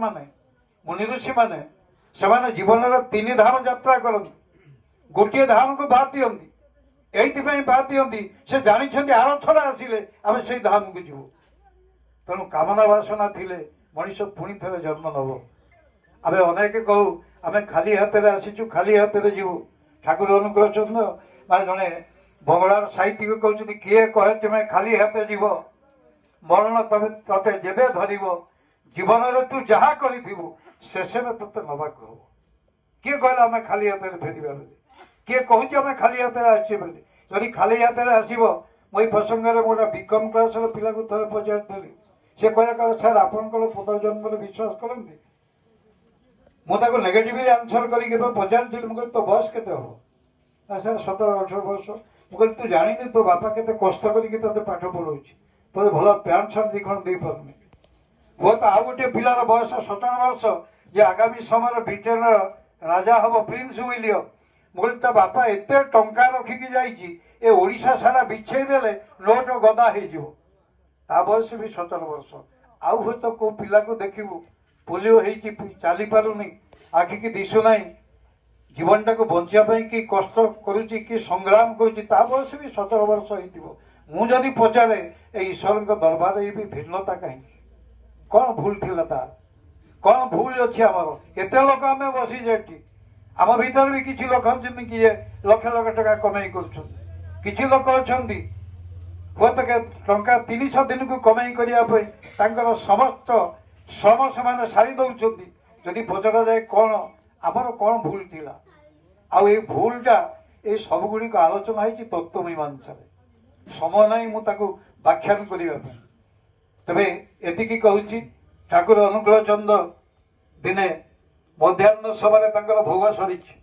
ମାନେ ମୁନି ଋଷି ମାନେ ସେମାନେ ଜୀବନର 3 ଧାମ ଯାତ୍ରା କରନ୍ତି, ଗୋଟିଏ ଧାମକୁ ବାଦ ଦିଅନ୍ତି। এইଥିପାଇଁ ବାଦ ଦିଅନ୍ତି ସେ ଜାଣିଛନ୍ତି ଆରଥର ଆସିଲେ ଆମେ ସେଇ ଧାମକୁ ଯିବୁ। ତେଣୁ କାମନା ବାସନା ଥିଲେ ମଣିଷ ପୁଣି ଥରେ ଜନ୍ମ ନେବ। ଆମେ ଅନେକ କହୁ ଆମେ ଖାଲି ହାତରେ ଆସିଛୁ, ଖାଲି ହାତରେ ଯିବୁ। ଠାକୁର ଅନୁକୂଳ ଚନ୍ଦ୍ର ମାନେ ଜଣେ ବଙ୍ଗଳାର ସାହିତ୍ୟିକ କହୁଛନ୍ତି, କିଏ କହେ ତୁମେ ଖାଲି ହାତେ ଯିବ, ମରଣ ତତେ ଯେବେ ଧରିବ, ଜୀବନରେ ତୁ ଯାହା କରିଥିବୁ ଶେଷରେ ତତେ ନେବାକୁ ହବ। କିଏ କହିଲା ଆମେ ଖାଲି ହାତରେ ଫେରିବା ବୋଲି? କିଏ କହୁଛି ଆମେ ଖାଲି ହାତରେ ଆସିଛେ ବୋଲି? ଯଦି ଖାଲି ହାତରେ ଆସିବ, ମୁଁ ଏଇ ପ୍ରସଙ୍ଗରେ ଗୋଟେ ବିକମ୍ କ୍ଲାସର ପିଲାକୁ ଥରେ ପଚାରିଥିଲି। ସେ କହିଲା ସାର୍ ଆପଣଙ୍କର ପୁନର୍ଜନ୍ମରେ ବିଶ୍ୱାସ କରନ୍ତି? ମୁଁ ତାକୁ ନେଗେଟିଭଲି ଆନ୍ସର କରିକି ପଚାରିଥିଲି। ମୁଁ କହିଲି ତୋ ବୟସ କେତେ ହବ? ନା ସାର୍ 17-18 ବର୍ଷ। ମୁଁ କହିଲି ତୁ ଜାଣିନି ତୋ ବାପା କେତେ କଷ୍ଟ କରିକି ତୋତେ ପାଠ ପଢ଼ଉଛି, ତୋତେ ଭଲ ପ୍ୟାଣ୍ଟ ସାର୍ଟ 2 ଖଣ୍ଡ ଦେଇପାରୁନି। ହୁଏତ ଆଉ ଗୋଟିଏ ପିଲାର ବୟସ 17 ବର୍ଷ, ଯେ ଆଗାମୀ ସମୟରେ ବ୍ରିଟେନର ରାଜା ହବ, ପ୍ରିନ୍ସ ୱିଲିୟମ। ମୁଁ କହିଲି ତା ବାପା ଏତେ ଟଙ୍କା ରଖିକି ଯାଇଛି, ଏ ଓଡ଼ିଶା ସାରା ବିଛେଇ ଦେଲେ ନୋଟ ଗଦା ହେଇଯିବ। ତା ବୟସ ବି 17 ବର୍ଷ। ଆଉ ହୁଏତ କେଉଁ ପିଲାକୁ ଦେଖିବୁ ପୋଲିଓ ହେଇଛି, ଚାଲି ପାରୁନି, ଆଖିକି ଦିଶୁନାହିଁ, ଜୀବନଟାକୁ ବଞ୍ଚିବା ପାଇଁ କି କଷ୍ଟ କରୁଛି, କି ସଂଗ୍ରାମ କରୁଛି, ତା ବୟସ ବି 17 ବର୍ଷ ହେଇଥିବ। ମୁଁ ଯଦି ପଚାରେ ଏ ଈଶ୍ୱରଙ୍କ ଦରବାରରେ ଏ ବି ଭିନ୍ନତା କାହିଁକି? କ'ଣ ଭୁଲ ଥିଲା ତାର? କ'ଣ ଭୁଲ ଅଛି ଆମର? ଏତେ ଲୋକ ଆମେ ବସିଛେ ଏଠି, ଆମ ଭିତରେ ବି କିଛି ଲୋକ ଅଛନ୍ତି କିଏ ଲକ୍ଷ ଲକ୍ଷ ଟଙ୍କା କମେଇ କରୁଛନ୍ତି। କିଛି ଲୋକ ଅଛନ୍ତି ହୁଏତ ଟଙ୍କା 300 ଦିନକୁ କମେଇ କରିବା ପାଇଁ ତାଙ୍କର ସମସ୍ତ ଶ୍ରମ ସେମାନେ ସାରି ଦେଉଛନ୍ତି। ଯଦି ପଚରାଯାଏ କ'ଣ ଆମର କ'ଣ ଭୁଲ ଥିଲା, ଆଉ ଏଇ ଭୁଲଟା ଏଇ ସବୁଗୁଡ଼ିକ ଆଲୋଚନା ହେଇଛି ତତ୍ତ୍ୱମୀମାଂସାରେ। ସମୟ ନାହିଁ ମୁଁ ତାକୁ ବ୍ୟାଖ୍ୟାନ କରିବା ପାଇଁ। ତେବେ ଏତିକି କହୁଛି, ଠାକୁର ଅନୁକୂଳ ଚନ୍ଦ୍ର ଦିନେ ମଧ୍ୟାହ୍ନ ସମୟରେ ତାଙ୍କର ଭୋଗ ସରିଛି।